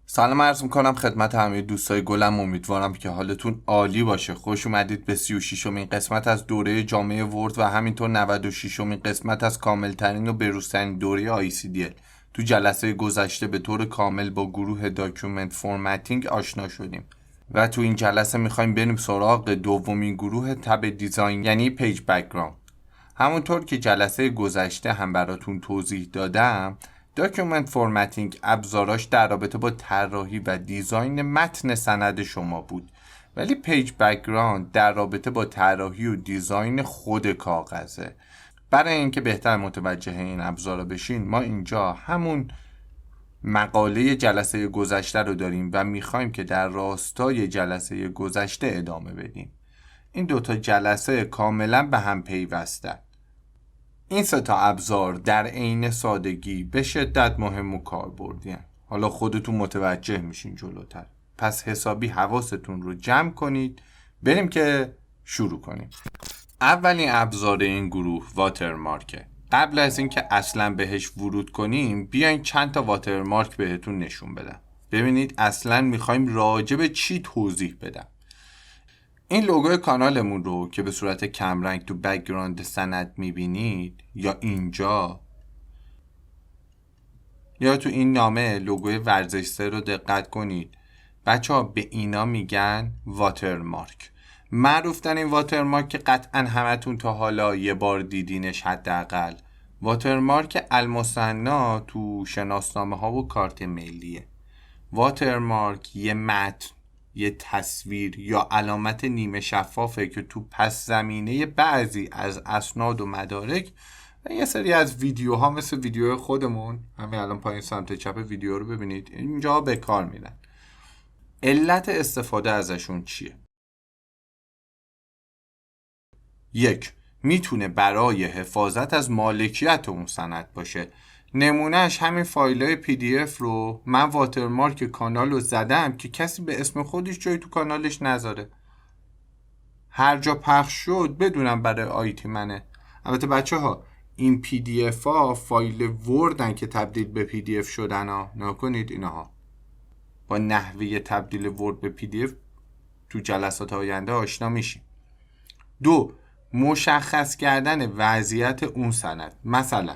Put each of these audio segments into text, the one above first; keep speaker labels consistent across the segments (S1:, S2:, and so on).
S1: سلام عرض میکنم خدمت همه دوستای گلم. امیدوارم که حالتون عالی باشه. خوش اومدید به 36مین قسمت از دوره جامعه ورد و همینطور 96مین قسمت از کاملترین و بروزترین دوره ICDL. تو جلسه گذشته به طور کامل با گروه داکیومنت فرمتینگ آشنا شدیم و تو این جلسه میخوایم بریم سراغ دومین گروه تب دیزاین، یعنی پیج بک‌گراند. همونطور که جلسه گذشته هم براتون توضیح دادم، داکیومنت فرمتینگ ابزاراش در رابطه با طراحی و دیزاین متن سند شما بود، ولی پیج بک‌گراند در رابطه با طراحی و دیزاین خود کاغذه. برای اینکه بهتر متوجه این ابزارا بشین، ما اینجا همون مقاله جلسه گذشته رو داریم و میخوایم که در راستای جلسه گذشته ادامه بدیم. این دوتا جلسه کاملا به هم پیوستن. این سه تا ابزار در عین سادگی به شدت مهم و کاربردی هستند. حالا خودتون متوجه میشین جلوتر. پس حسابی حواستون رو جمع کنید. بریم که شروع کنیم. اولین ابزار این گروه واترمارکه. قبل از اینکه اصلا بهش ورود کنیم، بیاین چند تا واترمارک بهتون نشون بدم. ببینید اصلا میخوایم راجع به چی توضیح بدم. این لوگوی کانالمون رو که به صورت کمرنگ تو بک‌گراند سند میبینید، یا اینجا یا تو این نامه لوگوی ورزش‌سه رو دقت کنید. بچه ها به اینا میگن واترمارک. معروفترین واترمارک که قطعا همتون تا حالا یه بار دیدینش حداقل، واترمارک المثنا تو شناسنامه ها و کارت ملیه. واترمارک یه متن، یه تصویر یا علامت نیمه شفافه که تو پس زمینه بعضی از اسناد و مدارک و یه سری از ویدیوها مثل ویدیو خودمون، همین الان پایین سمت چپ ویدیو رو ببینید، اینجا به کار میرن. علت استفاده ازشون چیه؟ یک، میتونه برای حفاظت از مالکیت اون سند باشه. نمونهش همین فایلای PDF رو من واترمارک کانال رو زدم که کسی به اسم خودش جایی تو کانالش نذاره. هر جا پخش شد بدونم برای آیتی منه. البته بچه ها این PDF ها فایل وردن که تبدیل به PDF شدن ها. نکنید اینها. با نحوه تبدیل ورد به PDF تو جلسات آینده آشنا میشیم. دو، مشخص کردن وضعیت اون سند. مثلا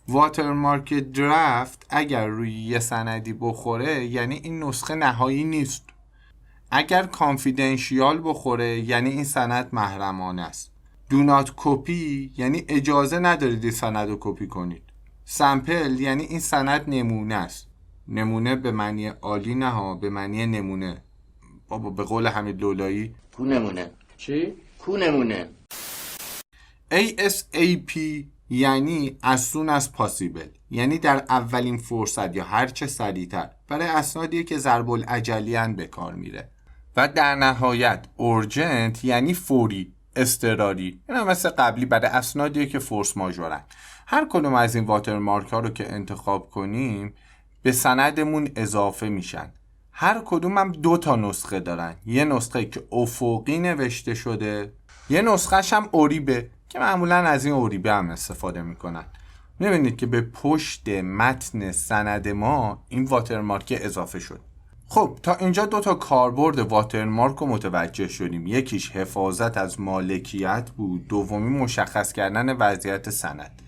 S1: واترمارک درافت اگر روی یه سندی بخوره یعنی این نسخه نهایی نیست. اگر کانفیدنشیال بخوره یعنی این سند محرمانه است. دو نات کپی یعنی اجازه ندارید این سند رو کپی کنید. سمپل یعنی این سند نمونه است. نمونه به معنی عالی نه ها، به معنی نمونه. بابا به قول حمید لولایی
S2: کو نمونه. چی؟ کو نمونه.
S1: ASAP یعنی as soon as possible، یعنی در اولین فرصت یا هرچه سریعتر. برای اسنادی که ضرب العجلیاً به کار میره. و در نهایت urgent یعنی فوری، اضطراری. اینا مثل قبلی برای اسنادی که فورس ماژورن. هر کدوم از این واترمارک ها رو که انتخاب کنیم به سندمون اضافه میشن. هر کدوم هم 2 تا نسخه دارن. یه نسخه که افقی نوشته شده، یه نسخهش هم اوریبه که معمولا از این اوریبه هم استفاده میکنن. میبینید که به پشت متن سند ما این واترمارک اضافه شد. خب تا اینجا 2 تا کاربرد واترمارک رو متوجه شدیم. یکیش حفاظت از مالکیت بود، دومی مشخص کردن وضعیت سند،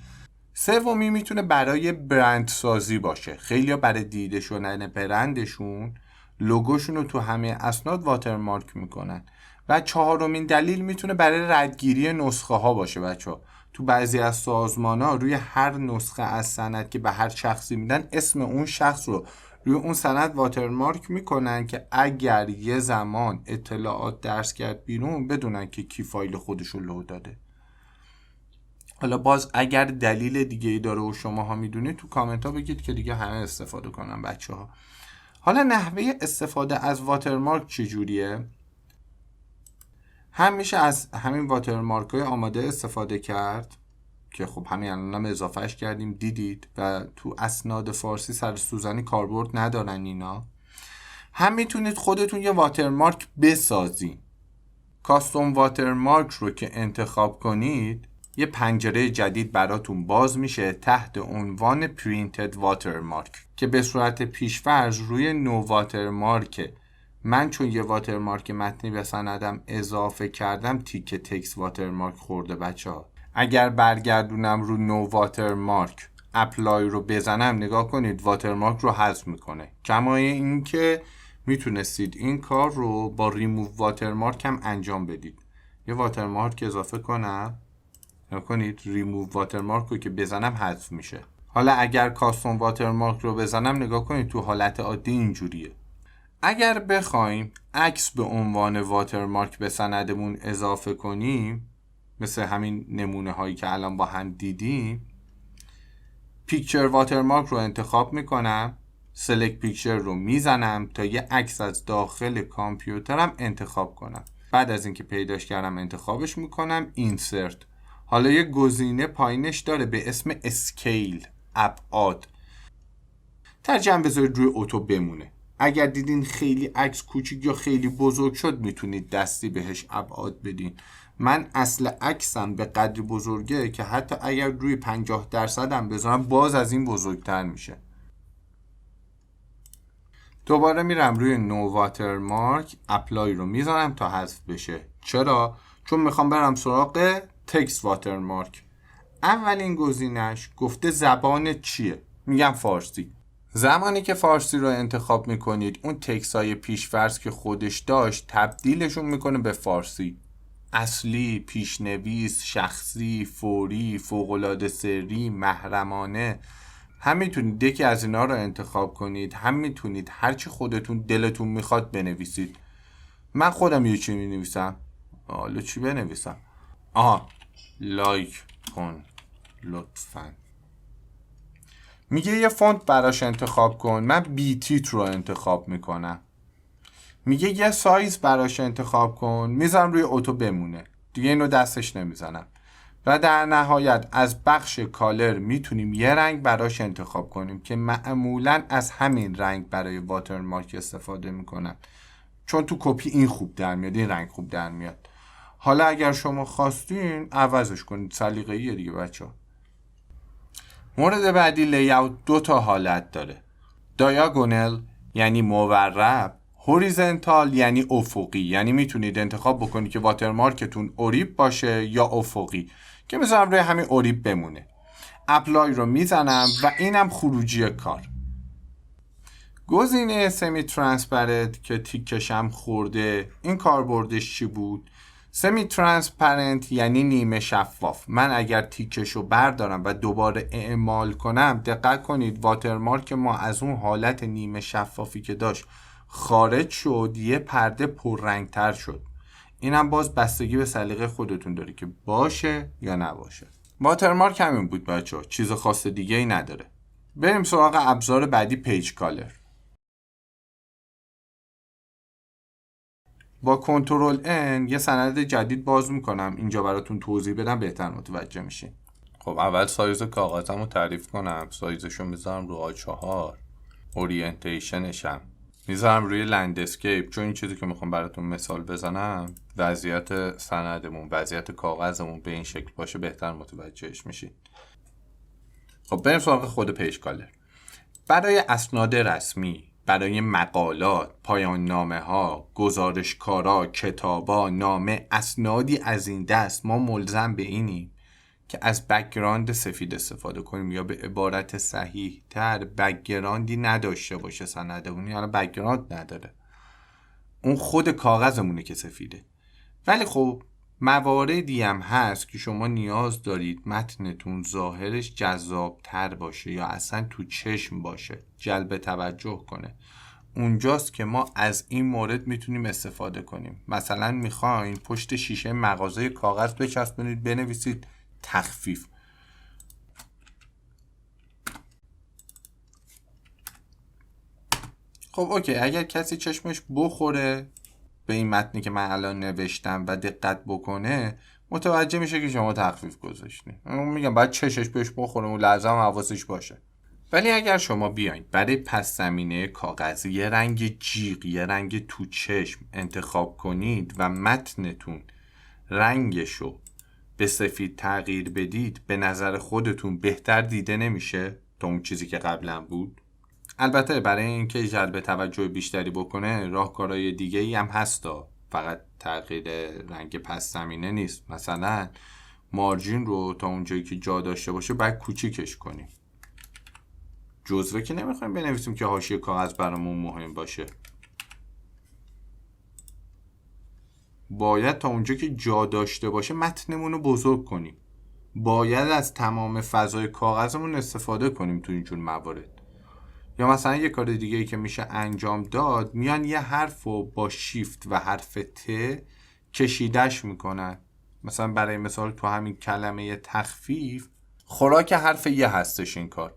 S1: سومی میتونه برای برند سازی باشه. خیلیا برای دیده شدن برندشون لوگوشون رو تو همه اسناد واترمارک میکنن. و چهارمین دلیل میتونه برای ردگیری نسخه ها باشه. بچه تو بعضی از سازمان ها روی هر نسخه از سند که به هر شخصی میدن اسم اون شخص رو روی اون سند واترمارک میکنن که اگر یه زمان اطلاعات درس کرد بیرون بدونن که کی فایل خودشو لود داده. حالا باز اگر دلیل دیگه ای داره و شما ها میدونید تو کامنت ها بگید که دیگه همه استفاده کنن بچه ها. حالا نحوه استفاده از واترمارک چجوریه؟ هم میشه از همین واترمارک های آماده استفاده کرد که خب همین الان اضافهش کردیم دیدید و تو اسناد فارسی سر سوزنی کاربرد ندارن اینا. هم میتونید خودتون یه واترمارک بسازید. کاستوم واترمارک رو که انتخاب کنید یه پنجره جدید براتون باز میشه تحت عنوان Printed Watermark که به صورت پیش‌فرض روی نو واترمارک. من چون یه واترمارک متنی به سندم اضافه کردم تیکه تکست واترمارک خورده بچه‌ها. اگر برگردونم رو نو واترمارک اپلای رو بزنم نگاه کنید واترمارک رو حذف میکنه. کما این که میتونستید این کار رو با ریموو واترمارک هم انجام بدید. یه واترمارک اضافه کنم، نگاه کنید ریموو واترمارک رو که بزنم حذف میشه. حالا اگر کاستوم واترمارک رو بزنم نگاه کنید تو حالت عادی اینجوریه. اگر بخوایم عکس به عنوان واترمارک به سندمون اضافه کنیم، مثل همین نمونه هایی که الان با هم دیدیم، پیکچر واترمارک رو انتخاب میکنم، سلکت پیکچر رو میزنم تا یه عکس از داخل کامپیوترم انتخاب کنم. بعد از اینکه پیداش کردم انتخابش میکنم اینسرت. حالا یه گزینه پایینش داره به اسم اسکیل، ابعاد. ترجیحاً بذارید روی اتو بمونه. اگر دیدین خیلی عکس کوچیک یا خیلی بزرگ شد میتونید دستی بهش ابعاد بدین. من اصل عکسم به قدری بزرگه که حتی اگر روی 50% هم بذارم باز از این بزرگتر میشه. دوباره میرم روی نو واترمارک، اپلای رو میذارم تا حذف بشه. چرا؟ چون میخوام برم سراغ تکست واترمارک. اولین گزینش گفته زبان چیه؟ میگم فارسی. زمانی که فارسی رو انتخاب میکنید اون تکست های پیش‌فرض که خودش داشت تبدیلشون میکنه به فارسی. اصلی، پیشنویس، شخصی، فوری، فوق‌العاده سری، محرمانه. هم میتونید یکی از اینا رو انتخاب کنید، هم میتونید هرچی خودتون دلتون میخواد بنویسید. من خودم یه چی مینویسم. حالا چی بنویسم؟ لایک کن لطفاً. میگه یه فونت براش انتخاب کن. من بیتیت رو انتخاب میکنم. میگه یه سایز براش انتخاب کن. میذارم روی اتو بمونه. دیگه اینو دستش نمیزنم. و در نهایت از بخش کالر میتونیم یه رنگ براش انتخاب کنیم که معمولا از همین رنگ برای واترمارک استفاده میکنن. چون تو کپی این خوب در میاد، این رنگ خوب در میاد. حالا اگر شما خواستین عوضش کنید، سلیقه‌ایه دیگه بچه‌ها. مورد بعدی لیاوت 2 تا حالت داره. دایاگونال یعنی مورب، هوریزونتال یعنی افقی. یعنی میتونید انتخاب بکنید که واترمارکتون اوریب باشه یا افقی، که میذارم روی همین اوریب بمونه. اپلای رو میزنم و اینم خروجی کار. گزینه سمی ترانسپرنت که تیکشم خورده، این کاربردش چی بود؟ سمی ترانسپرنت یعنی نیمه شفاف. من اگر تیکشو بردارم و دوباره اعمال کنم، دقت کنید واترمارک ما از اون حالت نیمه شفافی که داشت خارج شد، یه پرده پررنگتر شد. اینم باز بستگی به سلیقه خودتون داره که باشه یا نباشه. واترمارک همین بود بچه‌ها، چیز خاص دیگه ای نداره. بریم سراغ ابزار بعدی، پیج کالر. با کنترل N یه سند جدید باز میکنم، اینجا براتون توضیح بدم بهتر متوجه میشین. خب اول سایز کاغذم رو تعریف کنم. سایزشو میذارم رو A4. اورینتیشنشم میذارم روی لندسکیپ، چون این چیزی که میخوام براتون مثال بزنم وضعیت سندمون، وضعیت کاغذمون به این شکل باشه بهتر متوجهش میشین. خب بریم سراغ خود پیج کالر. برای اسناد رسمی، برای مقالات، پایان نامه ها، گزارشکارا، کتابا، نامه، اسنادی از این دست ما ملزم به اینیم که از بک‌گراند سفید استفاده کنیم، یا به عبارت صحیح تر بک‌گراندی نداشته باشه سندمون. یعنی بک‌گراند نداره، اون خود کاغذمونه که سفیده. ولی خب مواردی هم هست که شما نیاز دارید متنتون ظاهرش جذاب تر باشه یا اصلا تو چشم باشه، جلب توجه کنه. اونجاست که ما از این مورد میتونیم استفاده کنیم. مثلا میخواین پشت شیشه مغازه کاغذ بچسبونید بنویسید تخفیف. خب اوکی، اگر کسی چشمش بخوره به این متنی که من الان نوشتم و دقت بکنه، متوجه میشه که شما تخفیف گذاشتین. میگم باید چشش بهش بخوره و لازم حواسش باشه. ولی اگر شما بیاین برای پس زمینه کاغذی یه رنگ جیغ، یه رنگ تو چشم انتخاب کنید و متنتون رنگشو به سفید تغییر بدید به نظر خودتون بهتر دیده نمیشه تا اون چیزی که قبلا بود؟ البته برای اینکه جلب توجه بیشتری بکنه راهکارهای دیگه ای هم هستا، فقط تغییر رنگ پس زمینه نیست. مثلا مارجین رو تا اونجایی که جا داشته باشه باید کوچیکش کنیم. جزوه که نمیخوایم بنویسیم که حاشیه کاغذ برامون مهم باشه. باید تا اونجا که جا داشته باشه متنمون رو بزرگ کنیم. باید از تمام فضای کاغذمون استفاده کنیم تو اینجور موارد. یا مثلا یه کار دیگه ای که میشه انجام داد، میان یه حرف رو با شیفت و حرف ت کشیدش میکنن. مثلا برای مثال تو همین کلمه تخفیف خوراک حرف یه هستش این کار.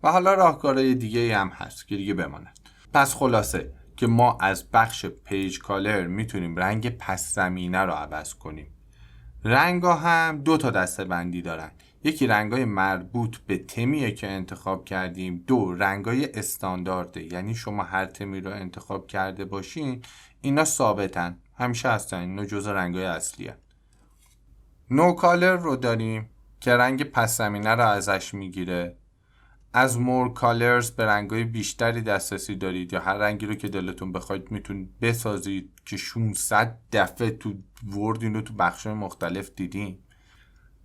S1: و حالا راهکارهای دیگه هم هست که دیگه بماند. پس خلاصه که ما از بخش پیج کالر میتونیم رنگ پس زمینه رو عوض کنیم. رنگا هم 2 تا دسته بندی دارن. یکی رنگای مربوط به تمیه که انتخاب کردیم. 2 رنگای استاندارده، یعنی شما هر تمی رو انتخاب کرده باشین اینا ثابتن، همیشه هستن، اینا جزء رنگای اصلی هن. نو کالر رو داریم که رنگ پس زمینه رو ازش میگیره. از مور کالرز به رنگای بیشتری دسترسی دارید، یا هر رنگی رو که دلتون بخواید میتونید بسازید که 600 دفعه تو ورد اینو تو بخش‌های مختلف دیدیم.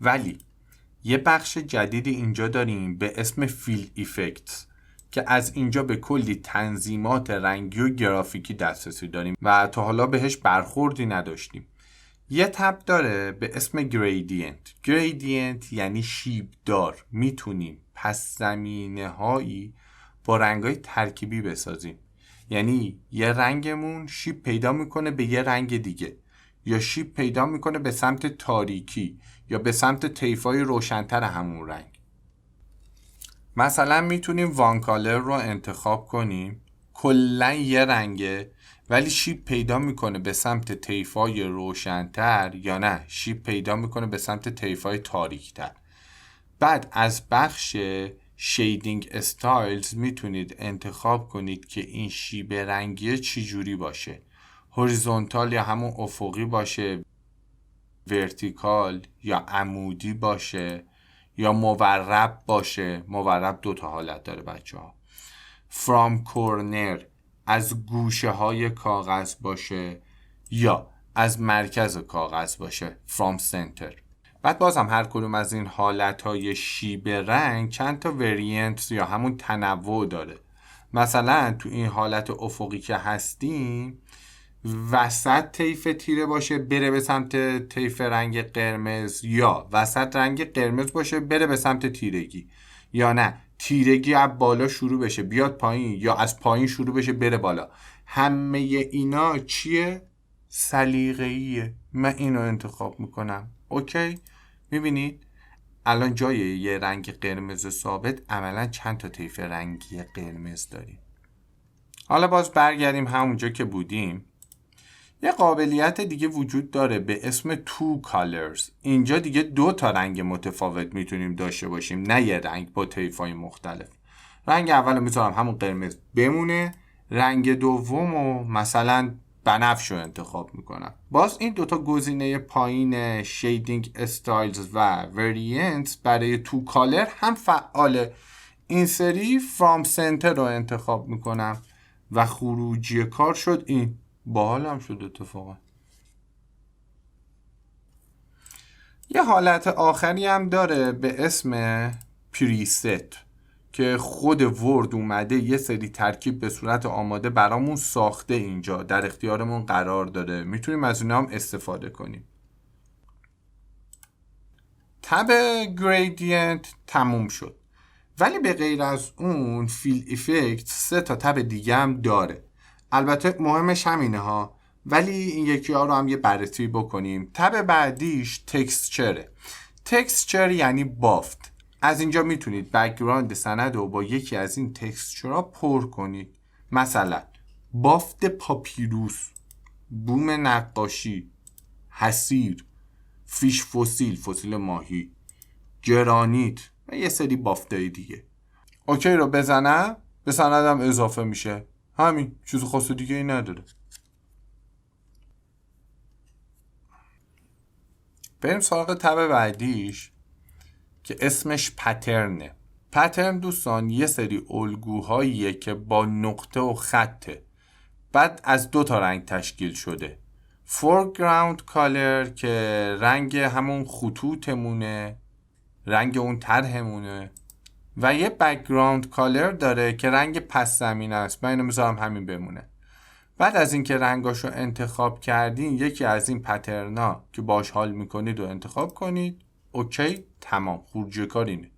S1: ولی یه بخش جدیدی اینجا داریم به اسم فیل ایفکتس که از اینجا به کلی تنظیمات رنگی و گرافیکی دسترسی داریم و تا حالا بهش برخوردی نداشتیم. یه تب داره به اسم گریدینت. گریدینت یعنی شیبدار. میتونیم پس زمینه هایی با رنگای ترکیبی بسازیم. یعنی یه رنگمون شیب پیدا میکنه به یه رنگ دیگه، یا شیب پیدا میکنه به سمت تاریکی یا به سمت طیفای روشن‌تر همون رنگ. مثلا میتونیم وان کالر رو انتخاب کنیم، کلن یه رنگه ولی شیب پیدا میکنه به سمت طیفای روشن‌تر، یا نه شیب پیدا میکنه به سمت طیفای تاریک‌تر. بعد از بخش شیدینگ استایلز میتونید انتخاب کنید که این شیب رنگی چی جوری باشه. هوریزونتال یا همون افقی باشه، ورتیکال یا عمودی باشه، یا مورب باشه. مورب 2 تا حالت داره بچه‌ها. فرام کورنر از گوشه های کاغذ باشه، یا از مرکز کاغذ باشه، فرام سنتر. بعد بازم هر کدوم از این حالتهای شیب رنگ چند تا وریانت یا همون تنوع داره. مثلا تو این حالت افقی که هستیم وسط طیف تیره باشه بره به سمت طیف رنگ قرمز، یا وسط رنگ قرمز باشه بره به سمت تیرگی، یا نه تیرگی از بالا شروع بشه بیاد پایین، یا از پایین شروع بشه بره بالا. همه اینا چیه؟ سلیقه‌ایه. من اینو انتخاب میکنم. اوکی؟ میبینید الان جای یه رنگ قرمز ثابت عملا چند تا طیف رنگی قرمز داریم. حالا باز برگردیم همونجا که بودیم. یه قابلیت دیگه وجود داره به اسم تو کالرز. اینجا دیگه 2 تا رنگ متفاوت میتونیم داشته باشیم، نه یه رنگ با طیفای مختلف. رنگ اول میذارم همون قرمز بمونه، رنگ دومو مثلا بنفش رو انتخاب میکنم. باز این 2 تا گزینه پایین شیدینگ استایلز و وریانتس برای تو کالر هم فعاله. این سری فرام سنتر رو انتخاب میکنم و خروجی کار شد این. باحال هم شد اتفاقا. یه حالت آخری هم داره به اسم پریست که خود ورد اومده یه سری ترکیب به صورت آماده برامون ساخته، اینجا در اختیارمون قرار داده، میتونیم از اینا هم استفاده کنیم. تب گریدینت تموم شد، ولی به غیر از اون فیل ایفکت 3 تا تب دیگه هم داره. البته مهمش همینه ها، ولی این یکی ها رو هم یه بررسی بکنیم. تب بعدیش تکسچره. تکسچر یعنی بافت. از اینجا میتونید بک‌گراند سند رو با یکی از این تکسچرها پر کنید. مثلا بافت پاپیروس، بوم نقاشی، حصیر، فیش فسیل، فسیل ماهی، گرانیت و یه سری بافتای دیگه. اوکی رو بزنم به سندم اضافه میشه. همین، چیز خاص دیگه ای نداره. بریم سراغ تب بعدیش که اسمش پترنه. پترن دوستان یه سری الگوهاییه که با نقطه و خطه، بعد از 2 تا رنگ تشکیل شده. foreground color که رنگ همون خطوطمونه، رنگ اون طرحمونه، و یه background color داره که رنگ پس زمینه است. من اینو میذارم همین بمونه. بعد از اینکه رنگاشو انتخاب کردین، یکی از این پترنا که باش حال میکنید رو انتخاب کنید. اوکی، تمام، خروجی کار اینه.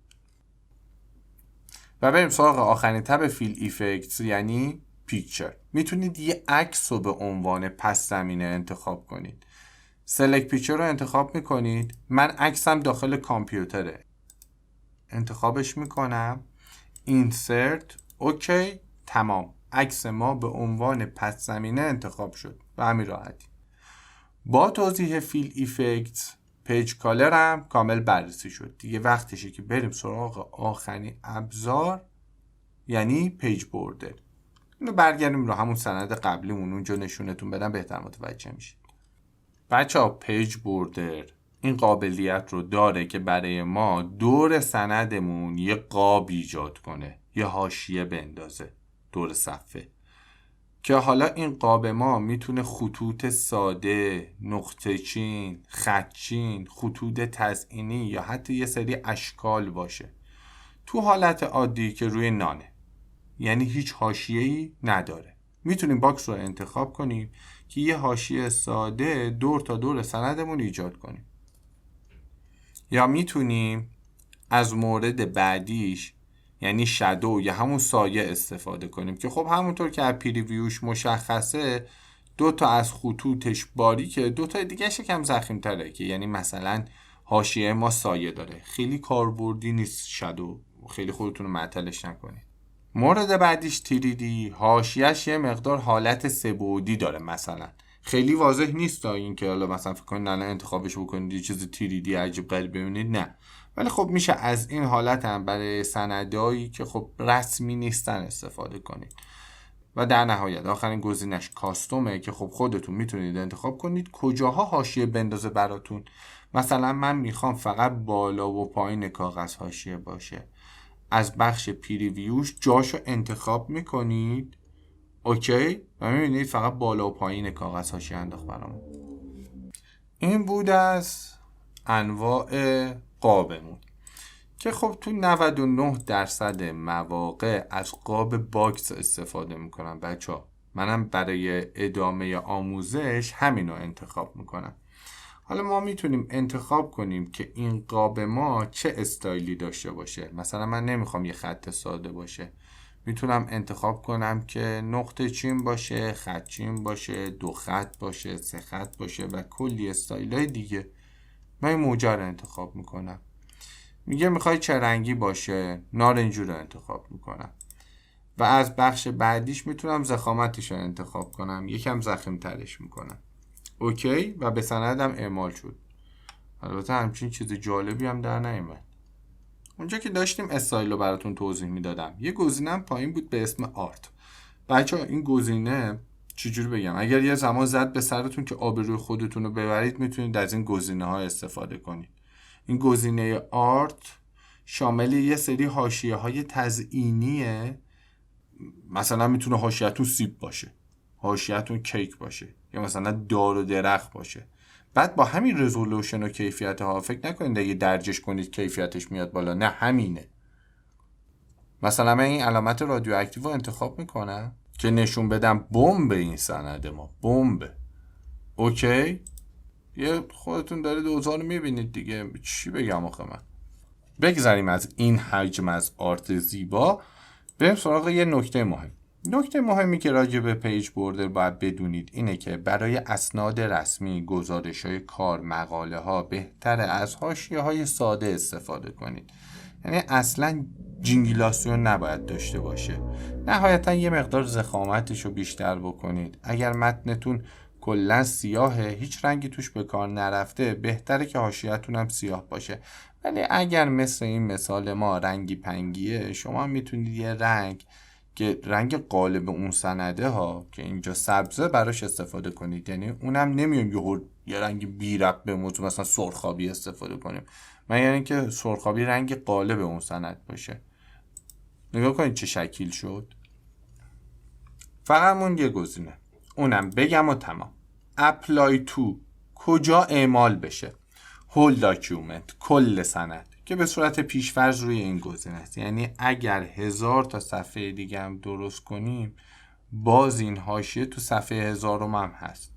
S1: و بریم سراغ آخرین تب فیل ایفکتس یعنی پیکچر. میتونید یه عکس رو به عنوان پس زمینه انتخاب کنید. سلکت پیکچر رو انتخاب میکنید. من عکسم داخل کامپیوتره، انتخابش میکنم، اینسرت، اوکی، تمام، عکس ما به عنوان پس زمینه انتخاب شد. به همین راحتی. با توضیح فیل ایفکتس پیج کالر هم کامل بررسی شد. دیگه وقتشه که بریم سراغ آخرین ابزار یعنی پیج بوردر. اینو برگردیم رو همون سند قبلیمون اونجا نشونتون بدم، بهتر متوجه میشید. بچه‌ها پیج بوردر این قابلیت رو داره که برای ما دور سندمون یه قاب ایجاد کنه، یه حاشیه بندازه دور صفحه، که حالا این قاب ما میتونه خطوط ساده، نقطه چین، خط چین، خطوط تزئینی یا حتی یه سری اشکال باشه. تو حالت عادی که روی نانه، یعنی هیچ حاشیه‌ای نداره، میتونیم باکس رو انتخاب کنیم که یه حاشیه ساده دور تا دور سندمون ایجاد کنیم. یا میتونیم از مورد بعدیش یعنی شادو یا همون سایه استفاده کنیم که خب همونطور که از پریویوش مشخصه 2 تا از خطوطش باریکه، 2 تا دیگه شکم ضخیم‌تره که یعنی مثلا حاشیه ما سایه داره. خیلی کاربردی نیست شادو، خیلی خودتون رو معطلش نکنید. مورد بعدیش تیریدی، حاشیه‌اش یه مقدار حالت سه‌بعدی داره، مثلا خیلی واضح نیست تا این که حالا مثلا فکر کنید الان انتخابش بکنید یه چیز تیریدی عجیب غریب ببینید، نه، ولی خب میشه از این حالت هم برای سندایی که خب رسمی نیستن استفاده کنید. و در نهایت آخرین گزینش کاستومه که خب خودتون میتونید انتخاب کنید کجاها حاشیه بندازه براتون. مثلا من میخوام فقط بالا و پایین کاغذ حاشیه باشه، از بخش پریویوش جاشو انتخاب میکنید، اوکی، و میبینید فقط بالا و پایین کاغذ حاشیه انداخت برامون. این بود از انواع قابمون که خب تو 99% مواقع از قاب باکس استفاده میکنم بچه ها. منم برای ادامه آموزش همینو انتخاب میکنم. حالا ما میتونیم انتخاب کنیم که این قاب ما چه استایلی داشته باشه. مثلا من نمیخوام یه خط ساده باشه، میتونم انتخاب کنم که نقطه چین باشه، خط چین باشه، 2 خط باشه، 3 خط باشه و کلی استایلای دیگه. من این موجه رو انتخاب میکنم. میگه میخوای چه رنگی باشه، نارنجی رو انتخاب میکنم. و از بخش بعدیش میتونم ضخامتش رو انتخاب کنم، یکم ضخیم ترش میکنم، اوکی، و به سندم اعمال شد. البته همچین چیز جالبی هم در نیامد. اونجا که داشتیم استایل رو براتون توضیح میدادم، یه گزینه‌ام پایین بود به اسم آرت. بچه‌ها این گزینه چجوری بگم، اگر یه زمان زد به سرتون که آبروی خودتون رو ببرید، میتونید از این گزینه‌ها استفاده کنید. این گزینه آرت شامل یه سری حاشیه‌های تزئینیه. مثلا میتونه حاشیه‌تون سیب باشه، حاشیه‌تون کیک باشه، یا مثلا دار و درخت باشه. بعد با همین رزولوشن و کیفیت ها فکر نکنید اگه درجش کنید کیفیتش میاد بالا، نه، همینه. مثلا من این علامت رادیواکتیو رو انتخاب میکنم که نشون بدم بمب این سند ما، بمب، اوکی. یه خودتون دارید اوضاع رو میبینید دیگه، چی بگم آخه من. بگذاریم از این حجم از آرت زیبا، بریم سراغ یه نکته مهم. نکته مهمی که راجع به پیج بوردر باید بدونید اینه که برای اسناد رسمی، گزارش‌های کار، مقاله‌ها بهتره از حاشیه‌های ساده استفاده کنید. یعنی اصلاً جینگلاسیون نباید داشته باشه. نهایتاً یه مقدار ضخامتش رو بیشتر بکنید. اگر متنتون کلاً سیاهه، هیچ رنگی توش به کار نرفته، بهتره که حاشیه‌تون هم سیاه باشه. ولی اگر مثل این مثال ما رنگی پنگیه، شما میتونید یه رنگ که رنگ غالب اون سنده ها که اینجا سبزه براش استفاده کنید. یعنی اونم نمیام یه یه رنگ بی ربط به موضوع مثلا سرخابی استفاده کنیم، مگر اینکه سرخابی رنگ قالب اون سند باشه. نگاه کنید چه شکل شد. فقط مون یه گزینه، اونم بگم و تمام. apply to کجا اعمال بشه؟ whole document کل سند، که به صورت پیش‌فرض روی این گزینه است. یعنی اگر 1000 تا صفحه دیگه هم درست کنیم باز این حاشیه تو صفحه 1000 هم هست.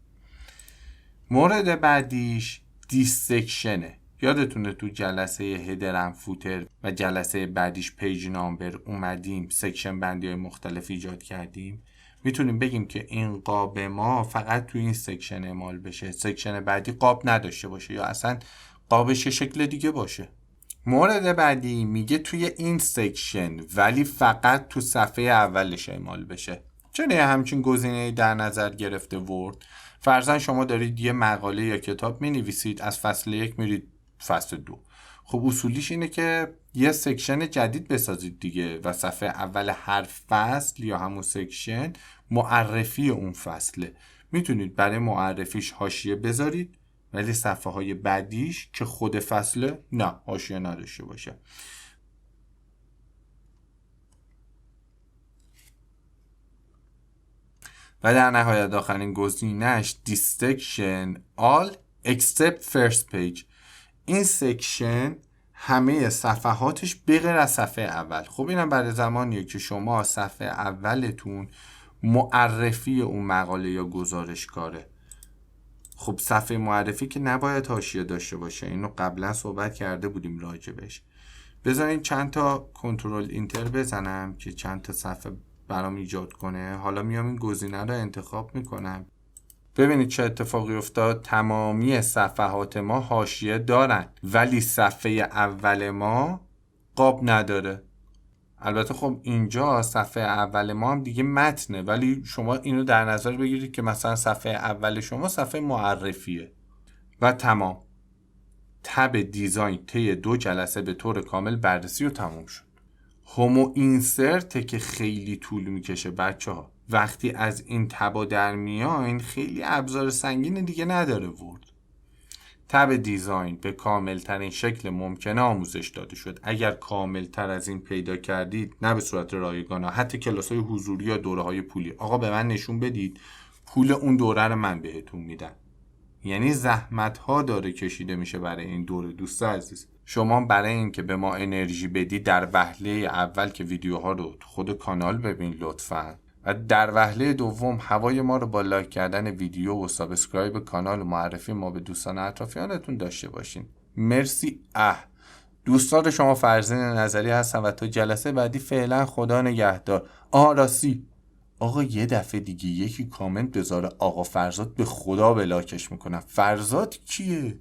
S1: مورد بعدیش دیسکشنه. یادتونه تو جلسه هدرم فوتر و جلسه بعدیش پیج نامبر اومدیم سکشن بندی های مختلف ایجاد کردیم. میتونیم بگیم که این قاب ما فقط تو این سکشن اعمال بشه، سکشن بعدی قاب نداشته باشه یا اصلا قابش شکل دیگه باشه. مورد بعدی میگه توی این سکشن ولی فقط تو صفحه اولش اعمال بشه. چون همچین گزینه‌ای در نظر گرفته ورد. فرضاً شما دارید یه مقاله یا کتاب مینویسید، از فصل 1 میرید فصل 2. خب اصولیش اینه که یه سکشن جدید بسازید دیگه و صفحه اول هر فصل یا همون سکشن معرفی اون فصله. میتونید برای معرفیش حاشیه بذارید ولی صفحه های بعدیش که خود فصله نه، حاشیه نداشته باشه. و در نهایت آخرین گزینه‌اش dissection all except first page. این سکشن همه صفحاتش بغیر از صفحه اول. خب اینم برای زمانیه که شما صفحه اولتون معرفی اون مقاله یا گزارش کاره. خب صفحه معرفی که نباید حاشیه داشته باشه، اینو قبلا صحبت کرده بودیم راجبش. بذارین چند تا کنترل اینتر بزنم که چند تا صفحه برام ایجاد کنه. حالا میام این گزینه رو انتخاب میکنم. ببینید چه اتفاقی افتاد. تمامی صفحات ما حاشیه دارن ولی صفحه اول ما قاب نداره. البته خب اینجا صفحه اول ما هم دیگه متنه، ولی شما اینو در نظر بگیرید که مثلا صفحه اول شما صفحه معرفیه. و تمام. تب دیزاین طی 2 جلسه به طور کامل بررسی و تموم شد. هومو اینسرت که خیلی طول میکشه بچه ها. وقتی از این تبا در میاین خیلی ابزار سنگین دیگه نداره ورد. تب دیزاین به کامل ترین شکل ممکنه آموزش داده شد. اگر کامل تر از این پیدا کردید، نه به صورت رایگان، حتی کلاس های حضوری یا دوره های پولی، آقا به من نشون بدید پول اون دوره رو من بهتون میدم. یعنی زحمت ها داره کشیده میشه برای این دوره. دوست عزیز شما برای این که به ما انرژی بدی در وهله اول که ویدیوها رو خود کانال ببین لطفاً، و در وهله دوم هوای ما رو با لایک کردن ویدیو و سابسکرایب کانال و معرفی ما به دوستان اطرافیانتون داشته باشین. مرسی. دوستان شما فرزین نظری هستن و تا جلسه بعدی فعلا خدا نگهدار. راستی آقا یه دفعه دیگه یکی کامنت بذاره آقا فرزاد به خدا بلاکش میکنم. فرزاد کیه؟